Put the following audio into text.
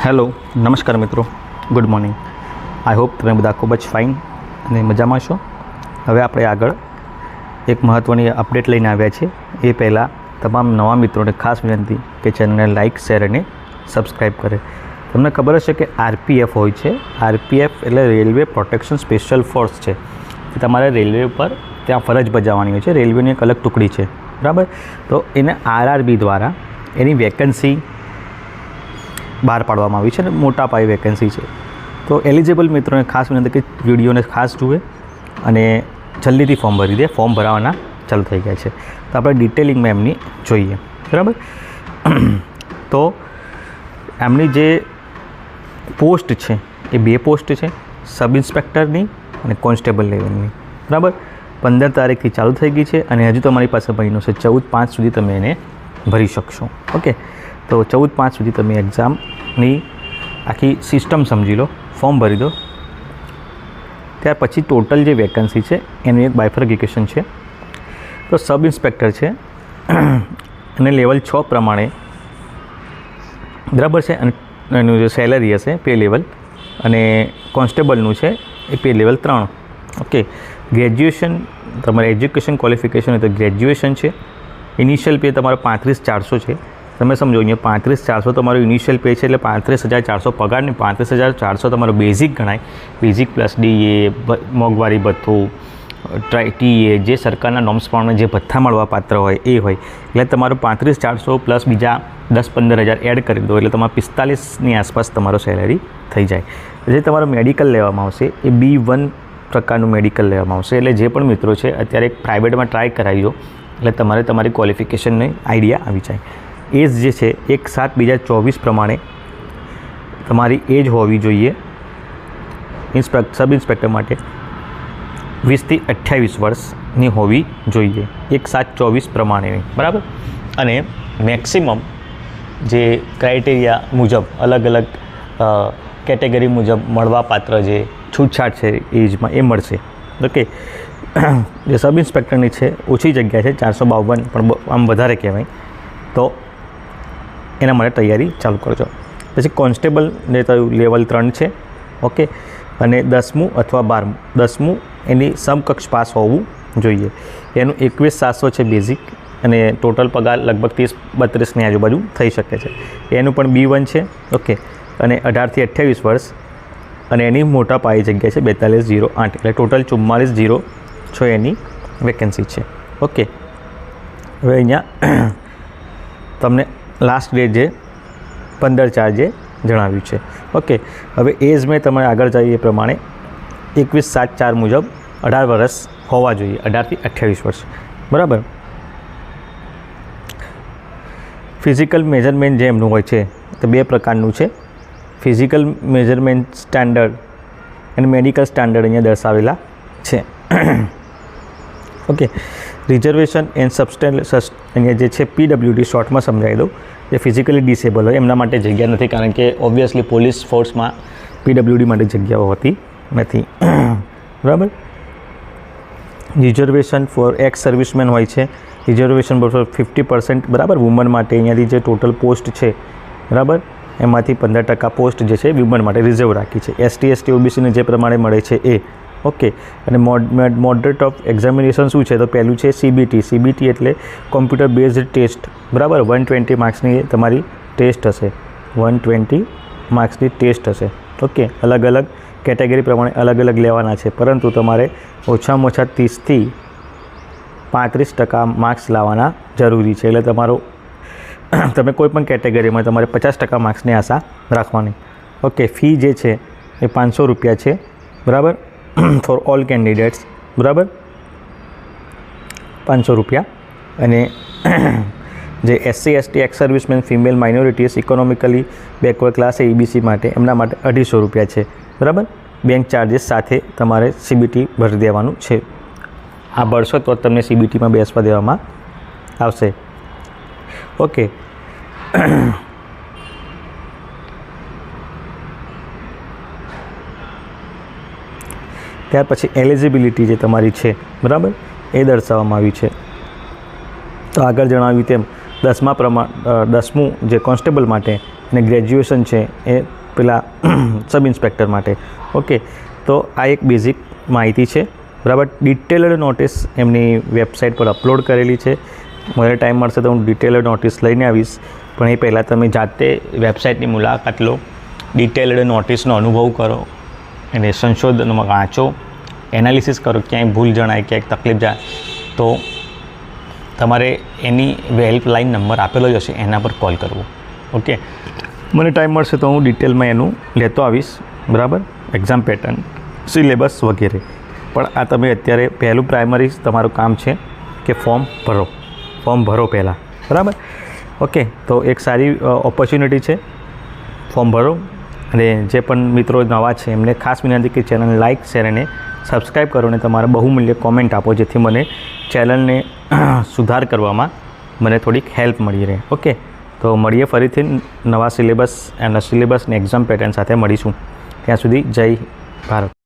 Hello નમસ્કાર મિત્રો, good morning. I hope તમે બધા ખૂબ જ ફાઇન અને મજામાં છો. હવે આપણે આગળ એક મહત્ત્વની અપડેટ લઈને આવ્યા છીએ. એ પહેલાં તમામ નવા મિત્રોને ખાસ વિનંતી કે ચેનલને લાઇક, શેર અને સબસ્ક્રાઈબ કરે. તમને ખબર હશે કે આરપીએફ હોય છે. આરપીએફ એટલે રેલવે પ્રોટેક્શન સ્પેશિયલ ફોર્સ છે. તમારે રેલવે ઉપર ત્યાં ફરજ બજાવવાની હોય છે. રેલવેની એક અલગ ટુકડી છે, બરાબર. તો એને આરઆરબી દ્વારા એની વેકન્સી બહાર પાડવામાં આવી છે અને મોટા પાયે વેકેન્સી છે. તો એલિજિબલ મિત્રોને ખાસ વિનંતી કે વિડીયોને ખાસ જુએ અને જલ્દીથી ફોર્મ ભરી દે. ફોર્મ ભરાવાના ચાલુ થઈ ગયા છે. તો આપણે ડિટેલિંગમાં એમની જોઈએ, બરાબર. તો એમની જે પોસ્ટ છે એ 2 પોસ્ટ છે, સબ ઇન્સ્પેક્ટરની અને કોન્સ્ટેબલ લેવલની, બરાબર. 15 તારીખથી ચાલુ થઈ ગઈ છે અને હજુ તમારી પાસે મહિનો છે. 14/5 સુધી તમે એને ભરી શકશો. ઓકે, તો 14/5 સુધી તમે એક્ઝામની આખી સિસ્ટમ સમજી લો, ફોર્મ ભરી દો. ત્યાર પછી ટોટલ જે વેકન્સી છે એનું એક બાયફર્ગિકેશન છે. તો સબ ઇન્સ્પેક્ટર છે અને લેવલ 6 પ્રમાણે, બરાબર છે. અને એનું જે સેલરી હશે પે લેવલ, અને કોન્સ્ટેબલનું છે એ પે લેવલ 3. ઓકે, ગ્રેજ્યુએશન તમારે એજ્યુકેશન ક્વોલિફિકેશન હોય તો ગ્રેજ્યુએશન છે. ઇનિશિયલ પે તમારો 35,400 છે. તમે સમજો, અહીંયા 35,400 તમારું ઇનિશિયલ પે છે, એટલે 35,400 પગાર ને 35,400 તમારો બેઝિક ગણાય. બેઝિક પ્લસ ડીએ, મોંઘવારી ભથ્થું, ટીએ, જે સરકારના નોર્મ્સ પ્રમાણે જે ભથ્થા મળવા પાત્ર હોય એ હોય. એટલે તમારું 35,400 પ્લસ બીજા 10-15 હજાર એડ કરી દો એટલે તમારે 45,000ની આસપાસ તમારો સેલેરી થઈ જાય. જે તમારો મેડિકલ લેવામાં આવશે એ B1 પ્રકારનું મેડિકલ લેવામાં આવશે. એટલે જે પણ મિત્રો છે અત્યારે એક પ્રાઇવેટમાં ટ્રાય કરાવી દો એટલે તમારી ક્વોલિફિકેશનની આઈડિયા આવી જાય. એજ જે છે 1/7/2024 પ્રમાણે તમારી એજ હોવી જોઈએ સબ ઇન્સ્પેક્ટર માટે 20 થી 28 વર્ષની હોવી જોઈએ, 1/7/24 પ્રમાણેની, બરાબર. અને મેક્સિમમ જે ક્રાઇટેરિયા મુજબ અલગ અલગ કેટેગરી મુજબ મળવાપાત્ર જે છૂટછાટ છે એજમાં એ મળશે. ઓકે, જે સબ ઇન્સ્પેક્ટરની છે ઓછી જગ્યા છે, 452, પણ આમ વધારે કહેવાય. તો એના માટે તૈયારી ચાલુ કરજો. પછી કોન્સ્ટેબલને તો લેવલ 3 છે. ઓકે, અને 10મું અથવા 12મું, 10મું એની સમકક્ષ પાસ હોવું જોઈએ. એનું 21,700 છે બેઝિક, અને ટોટલ પગાર લગભગ 30-32ની આજુબાજુ થઈ શકે છે. એનું પણ B1 છે. ઓકે, અને 18 થી 28 વર્ષ, અને એની મોટા પાયે જગ્યા છે 42,08, એટલે ટોટલ 44,06 એની વેકેન્સી છે. ઓકે, હવે અહીંયા તમને લાસ્ટ ડેટ જે 15/4 જે જણાવ્યું છે. ઓકે, હવે એજ મેં તમે આગળ જઈએ એ પ્રમાણે 21/7/4 મુજબ 18 વર્ષ હોવા જોઈએ, 18 થી 28 વર્ષ, બરાબર. ફિઝિકલ મેજરમેન્ટ જે એમનું હોય છે તો 2 પ્રકારનું છે. ફિઝિકલ મેજરમેન્ટ સ્ટાન્ડર્ડ અને મેડિકલ સ્ટાન્ડર્ડ અહીંયા દર્શાવેલા છે. ઓકે, રિઝર્વેશન એન્ડ સબસ્ટેન્સ અહીંયા જે છે PWD શોર્ટમાં સમજાવી દઉં. જે ફિઝિકલી ડિસેબલ હોય એમના માટે જગ્યા નથી, કારણ કે ઓબ્વિયસલી પોલીસ ફોર્સમાં PWD માટે જગ્યાઓ હોતી નથી, બરાબર. રિઝર્વેશન ફોર એક્સ સર્વિસમેન હોય છે. રિઝર્વેશન ફોર 50%, બરાબર. વુમન માટે અહીંયાથી જે ટોટલ પોસ્ટ છે, બરાબર, એમાંથી 15% પોસ્ટ જે છે વુમન માટે રિઝર્વ રાખી છે. ST OBCને જે પ્રમાણે મળે છે એ. ઓકે, અને મોડરેટ ઓફ એક્ઝામિનેશન શું છે તો પહેલું છે CBT એટલે કોમ્પ્યુટર બેઝડ ટેસ્ટ, બરાબર. 120 માર્ક્સની તમારી ટેસ્ટ હશે, 120 માર્ક્સની ટેસ્ટ હશે. ઓકે, અલગ અલગ કેટેગરી પ્રમાણે અલગ અલગ લેવાના છે, પરંતુ તમારે ઓછામાં ઓછા 30 થી 35% માર્ક્સ લાવવાના જરૂરી છે. એટલે તમે કોઈ પણ કેટેગરીમાં તમારે 50% માર્ક્સની આશા રાખવાની. ઓકે, ફી જે છે એ ₹500 છે, બરાબર, ફોર ઓલ કેન્ડિડેટ્સ, બરાબર, ₹500. અને જે SC ST x servicemen, female minorities, economically backward class EBC માટે એમના માટે ₹250 છે, બરાબર. બેંક ચાર્જીસ સાથે તમારે CBT ભરી દેવાનું છે. આ ભરશો તો તમને CBTમાં બેસવા દેવામાં આવશે. ઓકે, ત્યાર પછી એલિજિબિલિટી જે તમારી છે, બરાબર, એ દર્શાવવામાં આવી છે. તો આગળ જણાવ્યું તેમ 10મું જે કોન્સ્ટેબલ માટે અને ગ્રેજ્યુએશન છે એ પેલા સબ ઇન્સ્પેક્ટર માટે. ઓકે, તો આ એક બેઝિક માહિતી છે, બરાબર. ડિટેલ્ડ નોટિસ એમની વેબસાઇટ પર અપલોડ કરેલી છે. મને ટાઈમ મળશે તો હું ડિટેલ્ડ નોટિસ લઈને આવીશ, પણ એ પહેલાં તમે જાતે વેબસાઇટની મુલાકાત લો, ડિટેલ્ડ નોટિસનો અનુભવ કરો, એને સંશોધનમાં વાંચો, એનાલિસિસ કરો, ક્યાંય ભૂલ જણાય, ક્યાંય તકલીફ જાય તો તમારે એની હેલ્પલાઇન નંબર આપેલો જ હશે, એના પર કોલ કરવો. ઓકે, મને ટાઈમ મળશે તો હું ડિટેલમાં એનું લેતો આવીશ, બરાબર. એક્ઝામ પેટર્ન, સિલેબસ વગેરે. પણ આ તમે અત્યારે પહેલું પ્રાઇમરી તમારું કામ છે કે ફોર્મ ભરો પહેલાં, બરાબર. ઓકે, તો એક સારી ઓપોર્ચ્યુનિટી છે, ફોર્મ ભરો. અને જે પણ મિત્રો નવા છે એમને ખાસ વિનંતી કે ચેનલને લાઇક, શેર અને સબસ્ક્રાઈબ કરો અને તમારા બહુમૂલ્ય કોમેન્ટ આપો, જેથી મને ચેનલને સુધાર કરવામાં મને થોડીક હેલ્પ મળી રહે. ઓકે, તો મળીએ ફરીથી નવા સિલેબસ અને એક્ઝામ પેટર્ન સાથે મળીશું. ત્યાં સુધી જય ભારત.